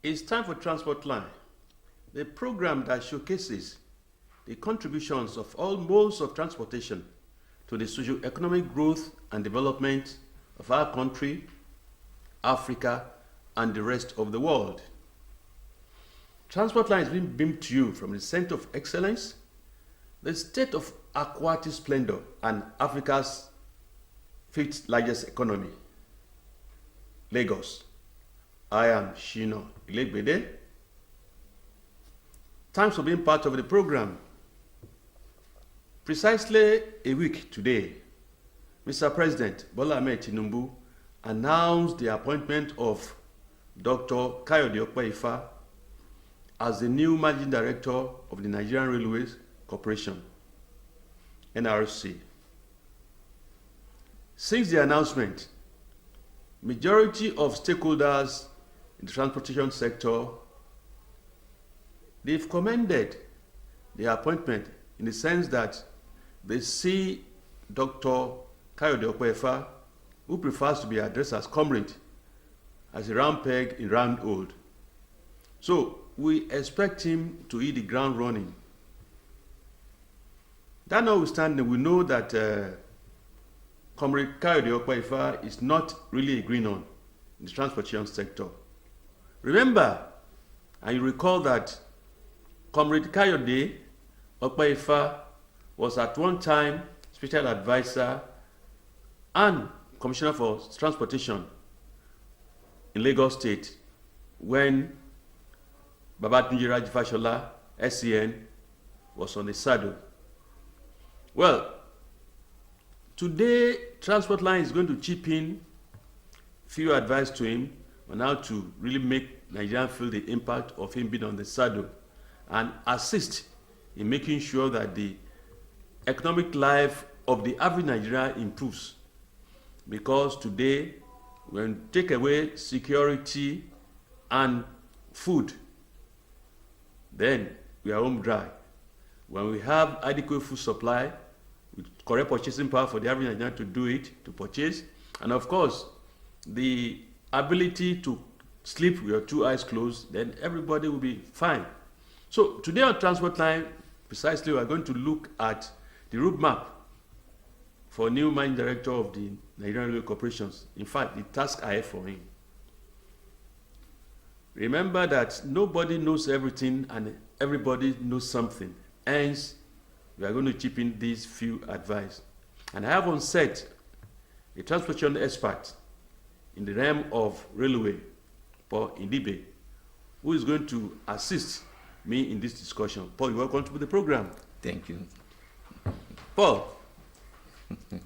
It's time for Transport Line, the program that showcases the contributions of all modes of transportation to the socio-economic growth and development of our country, Africa, and the rest of the world. Transport Line is being beamed to you from the Center of Excellence, the state of aquatic splendor, and Africa's fifth largest economy, Lagos. I am Shino Ilegbede. Thanks for being part of the program. Precisely a week today, Mr. President Bola Ahmed Tinubu announced the appointment of Dr. Kayode Okpeifa as the new Managing Director of the Nigerian Railways Corporation, NRC. Since the announcement, majority of stakeholders in the transportation sector, they've commended the appointment in the sense that they see Dr. Kayode Okpeifa, who prefers to be addressed as comrade, as a round peg in round hole. So we expect him to hit the ground running. That notwithstanding, we know that Comrade Kayode Okpeifa is not really a greenhorn in the transportation sector. Remember, and you recall that Comrade Kayode Okpeifa was at one time special advisor and commissioner for transportation in Lagos State when Babatunde Raji Fashola, SCN, was on the saddle. Well, today Transport Line is going to chip in few advice to him on how to really make Nigerians feel the impact of him being on the saddle and assist in making sure that the economic life of the average Nigerian improves. Because today, when you take away security and food, then we are home dry. When we have adequate food supply, with correct purchasing power for the average Nigerian to do it, to purchase, and of course, the ability to sleep with your two eyes closed, then everybody will be fine. So today on Transport Line, precisely, we are going to look at the roadmap for new managing director of the Nigerian Railway Corporations. In fact, the task ahead for him. Remember that nobody knows everything and everybody knows something. Hence, we are going to chip in these few advice. And I have on set a transportation expert in the realm of railway, Paul Indibe, who is going to assist me in this discussion. Paul, you're welcome to the program. Thank you. Paul,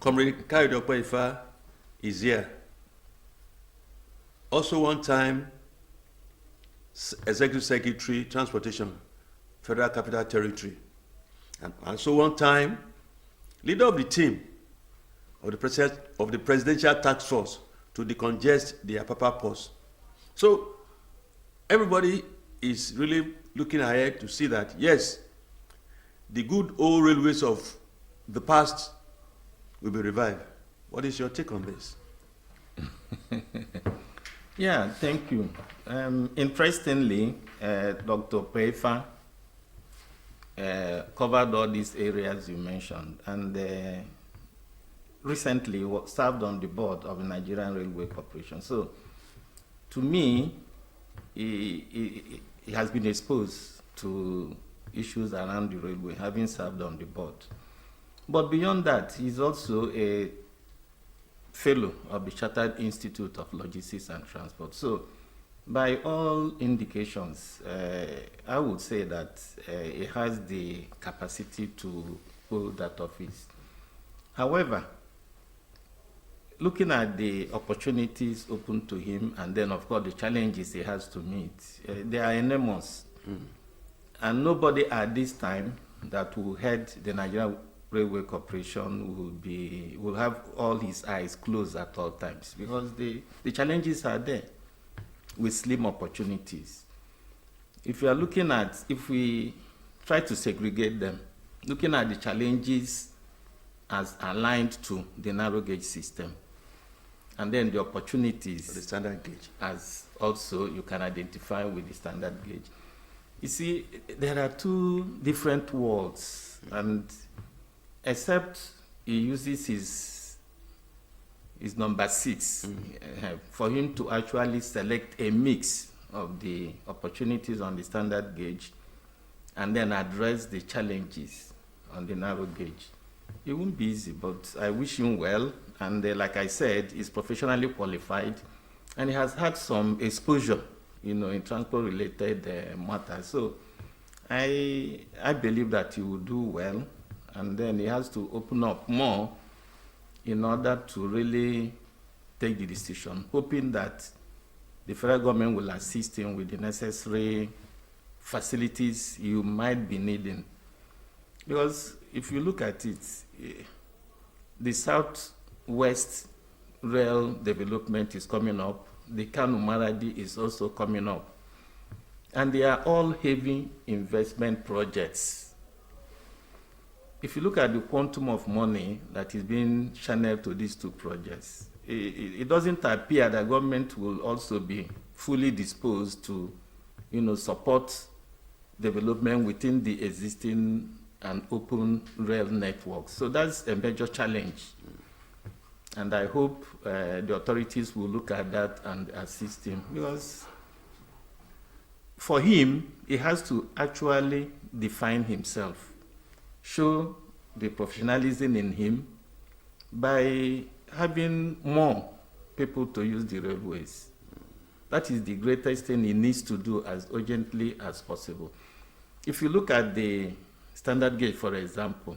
Comrade Kayode Okpeifa is here. Also one time, Executive Secretary, Transportation, Federal Capital Territory. And also one time, leader of the team of the Presidential Task Force to decongest the Apapa Port. So everybody is really looking ahead to see that, yes, the good old railways of the past will be revived. What is your take on this? Yeah, thank you. Interestingly, Dr. Okpeifa covered all these areas you mentioned, and recently served on the board of the Nigerian Railway Corporation. So, to me, he has been exposed to issues around the railway, having served on the board. But beyond that, he's also a fellow of the Chartered Institute of Logistics and Transport. So, by all indications, I would say that he has the capacity to hold that office. However, looking at the opportunities open to him, and then, of course, the challenges he has to meet, they are enormous. And nobody at this time that will head the Nigerian Railway Corporation will have all his eyes closed at all times, because the challenges are there with slim opportunities. If we try to segregate them, looking at the challenges as aligned to the narrow gauge system, and then the opportunities. For the standard gauge. As also you can identify with the standard gauge. You see, there are two different worlds, and except he uses his number 6 for him to actually select a mix of the opportunities on the standard gauge and then address the challenges on the narrow gauge. It won't be easy, but I wish him well. And like I said, he's professionally qualified, and he has had some exposure, in transport-related matters. So I believe that he will do well, and then he has to open up more in order to really take the decision, hoping that the federal government will assist him with the necessary facilities you might be needing. Because if you look at it, the Southwest Rail development is coming up. The Kano Maradi is also coming up. And they are all heavy investment projects. If you look at the quantum of money that is being channeled to these two projects, it doesn't appear that government will also be fully disposed to, support development within the existing and open rail networks. So that's a major challenge. And I hope the authorities will look at that and assist him, because for him, he has to actually define himself, show the professionalism in him by having more people to use the railways. That is the greatest thing he needs to do as urgently as possible. If you look at the standard gauge, for example,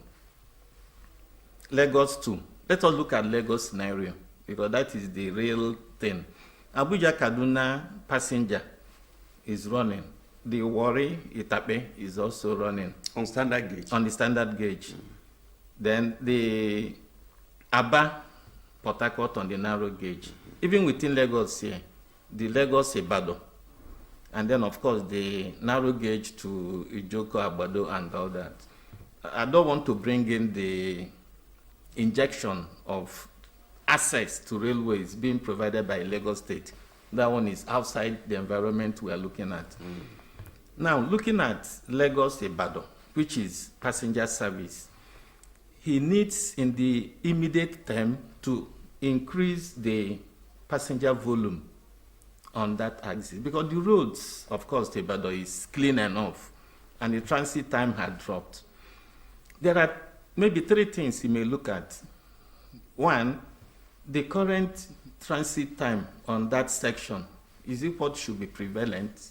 Lagos 2, let us look at Lagos scenario, because that is the real thing. Abuja Kaduna passenger is running. The Warri Itape is also running. On standard gauge? On the standard gauge. Then the Aba Port Harcourt on the narrow gauge. Even within Lagos here, the Lagos Ibadan. And then, of course, the narrow gauge to Ijoko, Agbado, and all that. I don't want to bring in the injection of access to railways being provided by Lagos State. That one is outside the environment we are looking at. Now, looking at Lagos Ibadan, which is passenger service, he needs in the immediate term to increase the passenger volume on that axis, because the roads, of course, to Ibadan is clean enough, and the transit time had dropped. There are maybe 3 things you may look at. One, the current transit time on that section, is it what should be prevalent?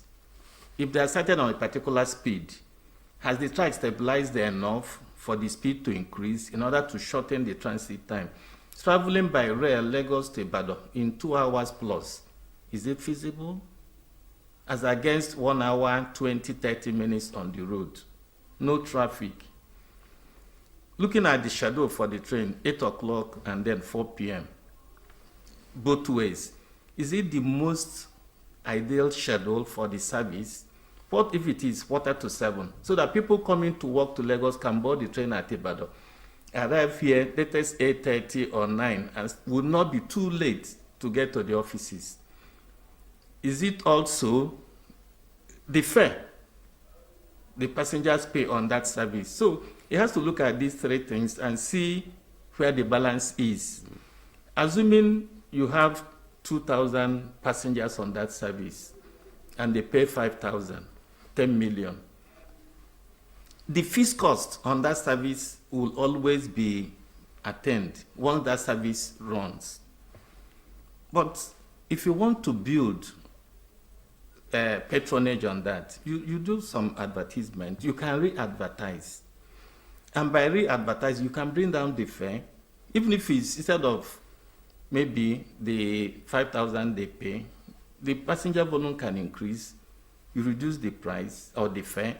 If they are started on a particular speed, has the track stabilized enough for the speed to increase in order to shorten the transit time? Traveling by rail, Lagos to Ibadan, in 2 hours plus, is it feasible? As against 1 hour, 20, 30 minutes on the road. No traffic. Looking at the schedule for the train, 8 o'clock and then 4 p.m., both ways, is it the most ideal schedule for the service? What if it is 6:45, so that people coming to work to Lagos can board the train at Ibadan, arrive here latest 8:30 or 9, and would not be too late to get to the offices? Is it also the fare the passengers pay on that service? So he has to look at these 3 things and see where the balance is. Assuming you have 2,000 passengers on that service and they pay 5,000, 10 million. The fixed cost on that service will always be attained once that service runs. But if you want to build patronage on that, you do some advertisement. You can re-advertise. And by re-advertise, you can bring down the fare, even if it's instead of maybe the 5,000 they pay, the passenger volume can increase. You reduce the price or the fare,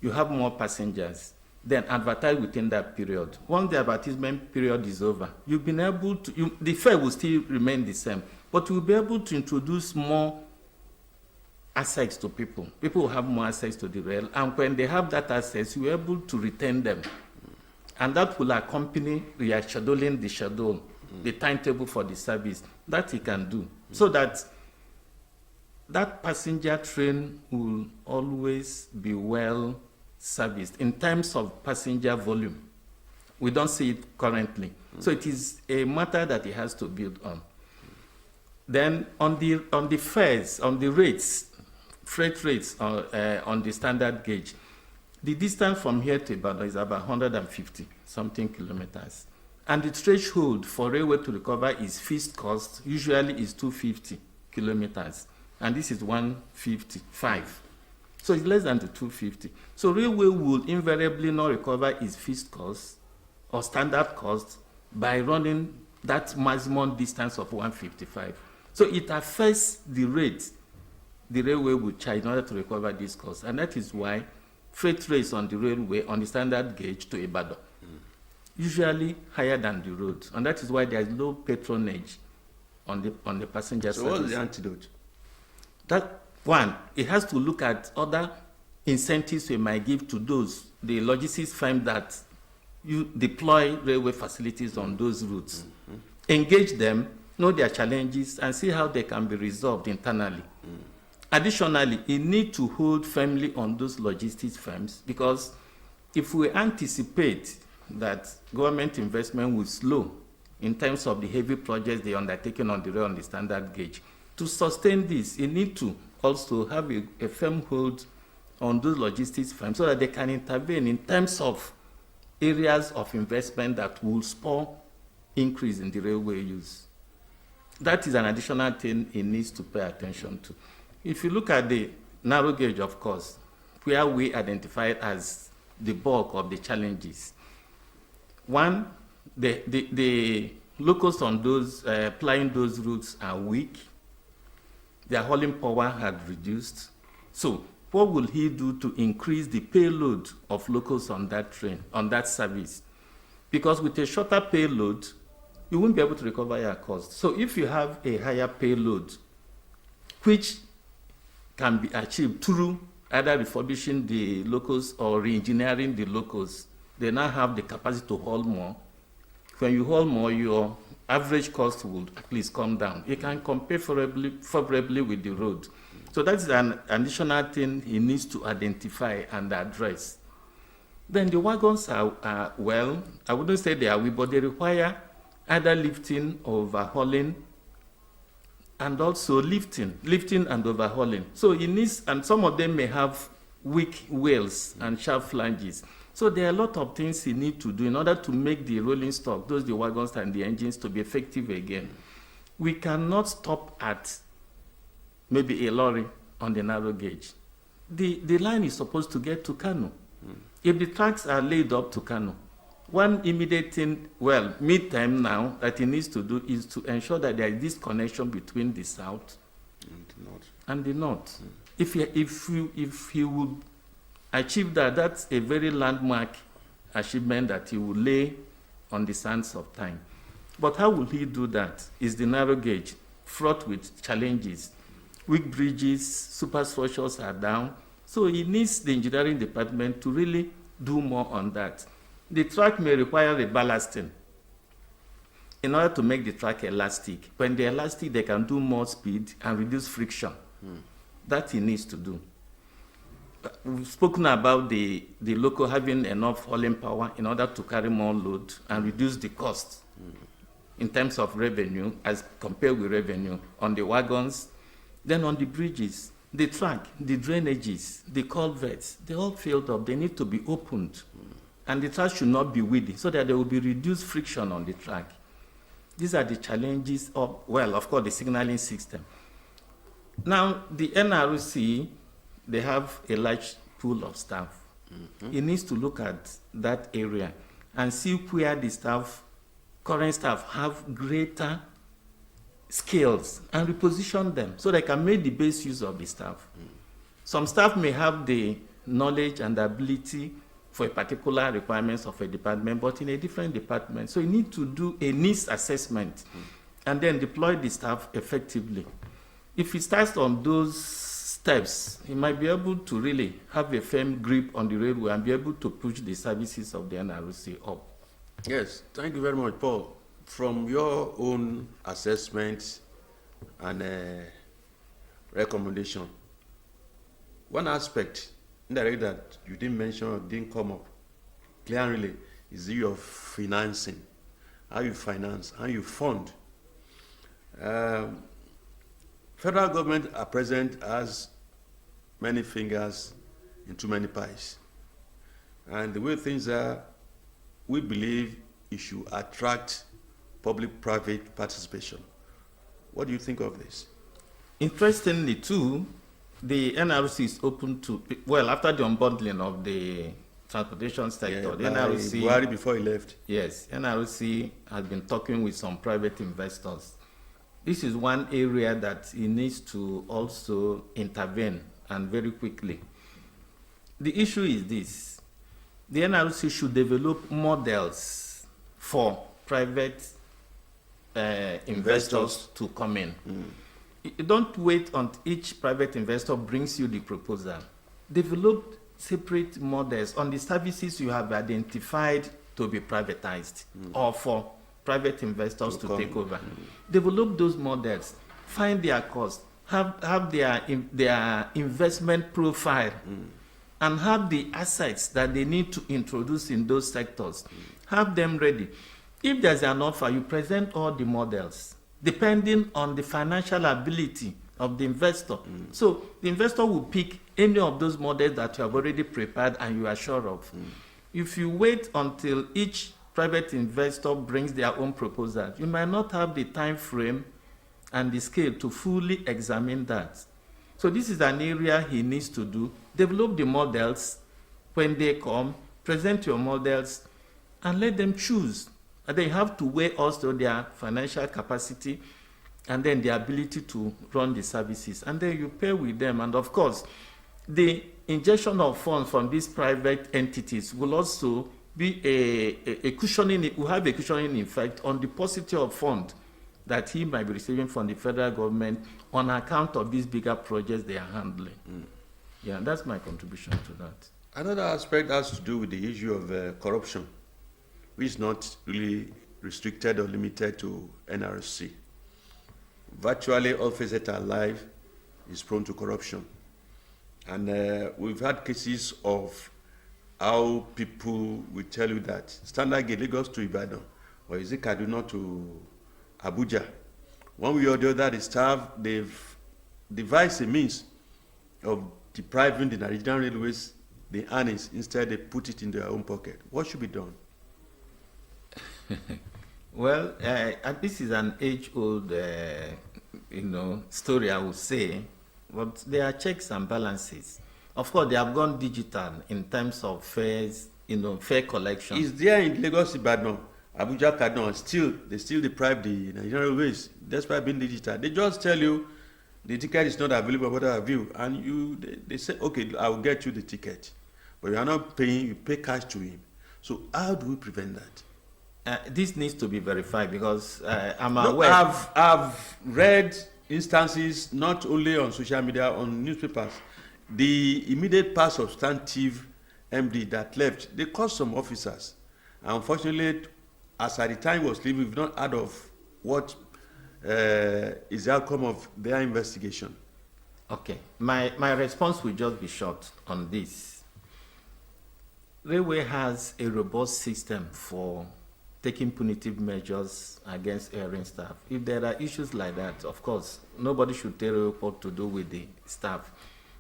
you have more passengers, then advertise within that period. Once the advertisement period is over, you've been able to, the fare will still remain the same, but you'll be able to introduce more access to people. People will have more access to the rail, and when they have that access, you're able to retain them. And that will accompany rescheduling the schedule, the timetable for the service. that he can do, so that that passenger train will always be well serviced in terms of passenger volume. We don't see it currently. So it is a matter that he has to build on. Then on the fares, on the rates, freight rates on the standard gauge, the distance from here to Ibadan is about 150 something kilometers. And the threshold for railway to recover is fixed cost, usually is 250 kilometers. And this is 155. So it's less than the 250. So railway will invariably not recover its fixed cost or standard cost by running that maximum distance of 155. So it affects the rate the railway will charge in order to recover this cost. And that is why freight rates on the railway on the standard gauge to Ibadan usually higher than the road. And that is why there is low patronage on the passenger So service. what's the antidote? That one, it has to look at other incentives we might give to the logistics firms that you deploy railway facilities on those routes. Engage them, know their challenges, and see how they can be resolved internally. Additionally, you need to hold firmly on those logistics firms, because if we anticipate that government investment will slow in terms of the heavy projects they undertaken on the rail on the standard gauge, to sustain this, you need to also have a firm hold on those logistics firms so that they can intervene in terms of areas of investment that will spur increase in the railway use. That is an additional thing it needs to pay attention to. If you look at the narrow gauge, of course, where we identify it as the bulk of the challenges. One, the locals on those plying those routes are weak. Their hauling power had reduced. So what will he do to increase the payload of locals on that train, on that service? Because with a shorter payload, you won't be able to recover your cost. So if you have a higher payload, which can be achieved through either refurbishing the locals or re-engineering the locals, they now have the capacity to haul more. When you haul more, your average cost will at least come down. You can compare favorably with the road. So that's an additional thing he needs to identify and address. Then the wagons are well, I wouldn't say they are weak, but they require either lifting or overhauling, and also lifting and overhauling. So it needs, and some of them may have weak wheels and sharp flanges. So there are a lot of things you need to do in order to make the rolling stock, the wagons and the engines, to be effective again. We cannot stop at maybe a lorry on the narrow gauge. The line is supposed to get to Kano. If the tracks are laid up to Kano, one immediate thing, well, mid-term now, that he needs to do is to ensure that there is this connection between the south and the north. If he would achieve that, that's a very landmark achievement that he will lay on the sands of time. But how will he do that? Is the narrow gauge fraught with challenges? Weak bridges, superstructures are down. So he needs the engineering department to really do more on that. The track may require a ballasting in order to make the track elastic. When they're elastic, they can do more speed and reduce friction. That he needs to do. We've spoken about the local having enough hauling power in order to carry more load and reduce the cost in terms of revenue as compared with revenue on the wagons. Then on the bridges, the track, the drainages, the culverts, they all filled up. They need to be opened. And the track should not be weedy so that there will be reduced friction on the track. These are the challenges of, well, of course, the signaling system. Now, the NRC, they have a large pool of staff. It needs to look at that area and see where the staff, current staff, have greater skills and reposition them so they can make the best use of the staff. Some staff may have the knowledge and the ability for a particular requirements of a department, but in a different department. So you need to do a needs assessment and then deploy the staff effectively. If he starts on those steps, he might be able to really have a firm grip on the railway and be able to push the services of the NRC up. Yes, thank you very much, Paul. From your own assessment and recommendation, one aspect indirect that you didn't mention or didn't come up clearly is the issue of financing, how you finance, how you fund. Federal government at present has many fingers in too many pies. And the way things are, we believe it should attract public-private participation. What do you think of this? Interestingly, too, the NRC is open to, well, after the unbundling of the transportation sector, the NRC, Buhari before he left. Yes, NRC has been talking with some private investors. This is one area that it needs to also intervene, and very quickly. The issue is this: the NRC should develop models for private investors to come in. You don't wait until each private investor brings you the proposal. Develop separate models on the services you have identified to be privatized or for private investors to take over. Develop those models, find their cost, have their investment profile, and have the assets that they need to introduce in those sectors. Have them ready. If there's an offer, you present all the models, depending on the financial ability of the investor. So the investor will pick any of those models that you have already prepared and you are sure of. If you wait until each private investor brings their own proposal, you might not have the time frame and the scale to fully examine that. So this is an area he needs to do. Develop the models when they come, present your models, and let them choose. And they have to weigh also their financial capacity and then the ability to run the services. And then you pay with them. And of course, the injection of funds from these private entities will also be a cushioning, will have a cushioning effect on the paucity of funds that he might be receiving from the federal government on account of these bigger projects they are handling. Yeah, that's my contribution to that. Another aspect has to do with the issue of corruption, which is not really restricted or limited to NRC. Virtually all facets alive is prone to corruption. And we've had cases of how people will tell you that standard gauge Lagos to Ibadan, or is it Kaduna to Abuja? One way or the other, the staff, they've devised a means of depriving the Nigerian railways the earnings. Instead, they put it in their own pocket. What should be done? Well, this is an age-old, story, I would say, but there are checks and balances. Of course, they have gone digital in terms of fares, fare collection. Is there in Lagos, Ibadan, Abuja, Kaduna, they still deprive the Nigerian railways, despite being digital? They just tell you the ticket is not available, what have you, and they say, okay, I will get you the ticket, but you are not paying, you pay cash to him. So how do we prevent that? This needs to be verified because I'm aware. I've read instances not only on social media, on newspapers. The immediate past substantive MD that left, they caused some officers. Unfortunately, as at the time he was leaving, we've not heard of what is the outcome of their investigation. Okay, my response will just be short on this. Railway has a robust system for taking punitive measures against erring staff. If there are issues like that, of course, nobody should tell a report to do with the staff.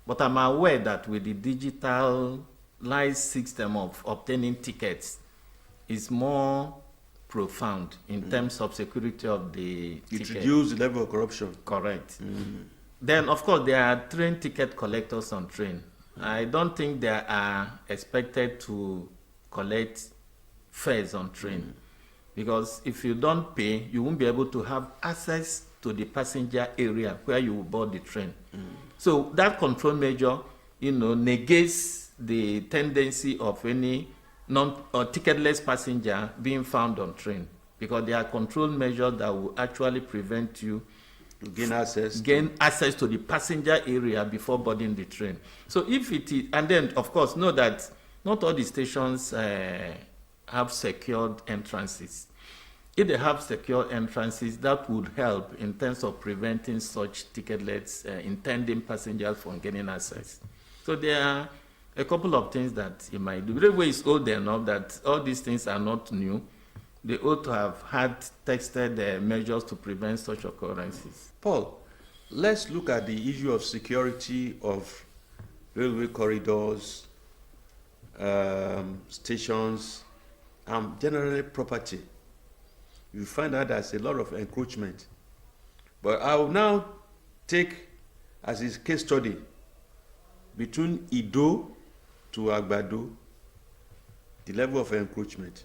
But I'm aware that with the digitalized system of obtaining tickets, is more profound in terms of security of the ticket. It reduces the level of corruption. Correct. Then, of course, there are train ticket collectors on train. I don't think they are expected to collect fares on train. Because if you don't pay, you won't be able to have access to the passenger area where you will board the train. So that control measure, negates the tendency of any ticketless passenger being found on train, because there are control measures that will actually prevent you to gain access to the passenger area before boarding the train. So if it is, and then of course know that not all the stations have secured entrances. if they have secure entrances, that would help in terms of preventing such ticketless intending passengers from getting access. So there are a couple of things that you might do. The railway is old enough that all these things are not new. They ought to have had tested measures to prevent such occurrences. Paul, let's look at the issue of security of railway corridors, stations, and generally property. You find out there's a lot of encroachment. But I will now take as a case study between Ido to Agbado, the level of encroachment.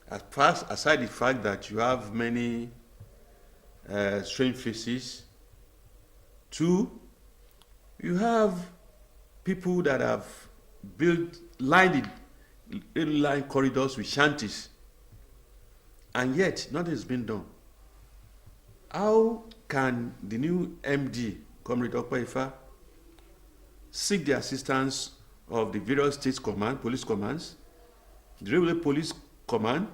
Aside the fact that you have many strange faces, two, you have people that have lined corridors with shanties, and yet nothing has been done. How can the new MD, Comrade Okpaifa, seek the assistance of the various state police commands, the railway police command,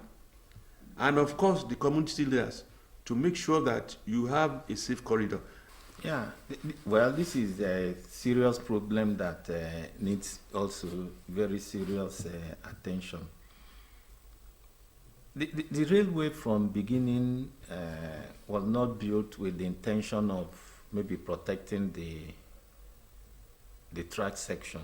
and of course the community leaders to make sure that you have a safe corridor? Yeah, well, this is a serious problem that needs also very serious attention. The railway from beginning was not built with the intention of maybe protecting the track section.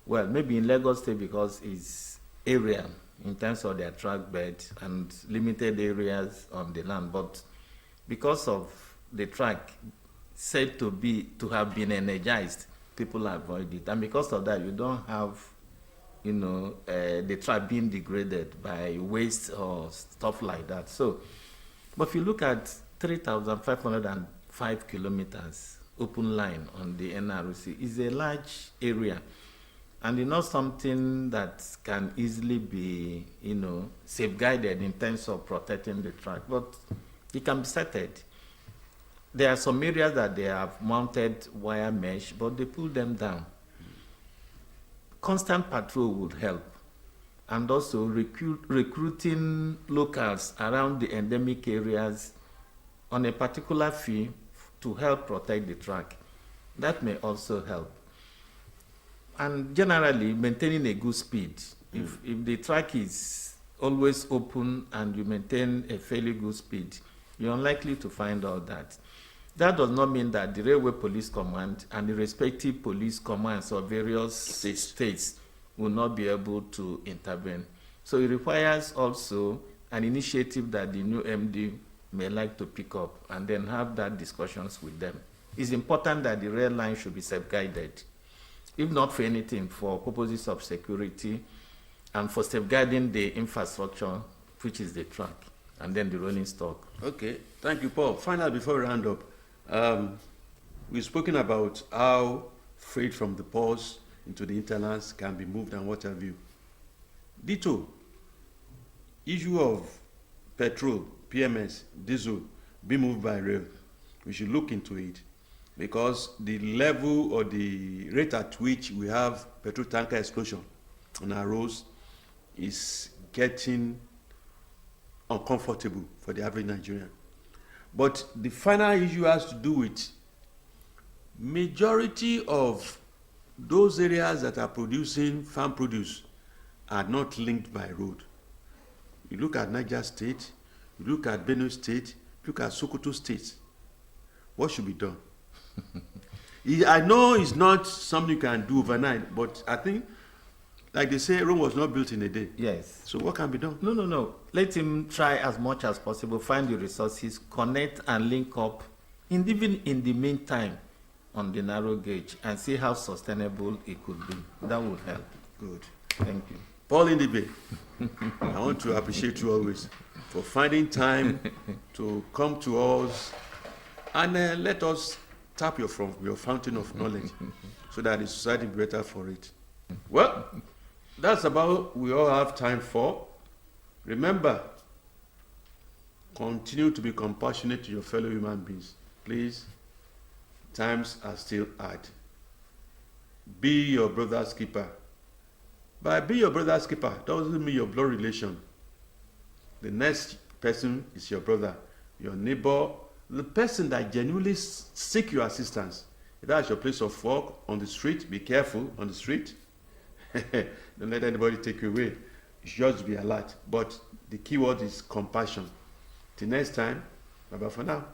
Well, maybe in Lagos State because it's area in terms of their track bed and limited areas on the land, but because of the track said to have been energized, people avoid it, and because of that, you don't have, the track being degraded by waste or stuff like that. So, but if you look at 3,505 kilometers open line on the NRC, is a large area, and it's not something that can easily be, safeguarded in terms of protecting the track, but it can be settled. There are some areas that they have mounted wire mesh, but they pull them down. Constant patrol would help, and also recruiting locals around the endemic areas on a particular fee to help protect the track. That may also help. And generally, maintaining a good speed. If the track is always open and you maintain a fairly good speed, you're unlikely to find all that. That does not mean that the Railway Police Command and the respective police commands of various states will not be able to intervene. So it requires also an initiative that the new MD may like to pick up and then have that discussions with them. It's important that the rail line should be safeguarded, if not for anything, for purposes of security and for safeguarding the infrastructure, which is the track, and then the rolling stock. Okay, thank you, Paul. Finally, before we round up, we've spoken about how freight from the ports into the hinterlands can be moved and what have you. Ditto, issue of petrol, PMS, diesel being moved by rail. We should look into it because the level or the rate at which we have petrol tanker explosion on our roads is getting uncomfortable for the average Nigerian. But the final issue has to do with majority of those areas that are producing farm produce are not linked by road. You look at Niger State, you look at Benue State, you look at Sokoto State. What should be done? I know it's not something you can do overnight, but I think, like they say, Rome was not built in a day. Yes. So what can be done? No. Let him try as much as possible, find the resources, connect and link up, even in the meantime, on the narrow gauge, and see how sustainable it could be. That would help. Good. Thank you. Paul Indibe, I want to appreciate you always for finding time to come to us and let us tap your fountain of knowledge so that the society be better for it. Well, that's about we all have time for. Remember, continue to be compassionate to your fellow human beings. Please, times are still hard. Be your brother's keeper. By be your brother's keeper doesn't mean your blood relation. The next person is your brother, your neighbor, the person that genuinely seek your assistance. If that's your place of work, on the street, be careful on the street. Don't let anybody take you away. You should just be alert. But the key word is compassion. Till next time, bye bye for now.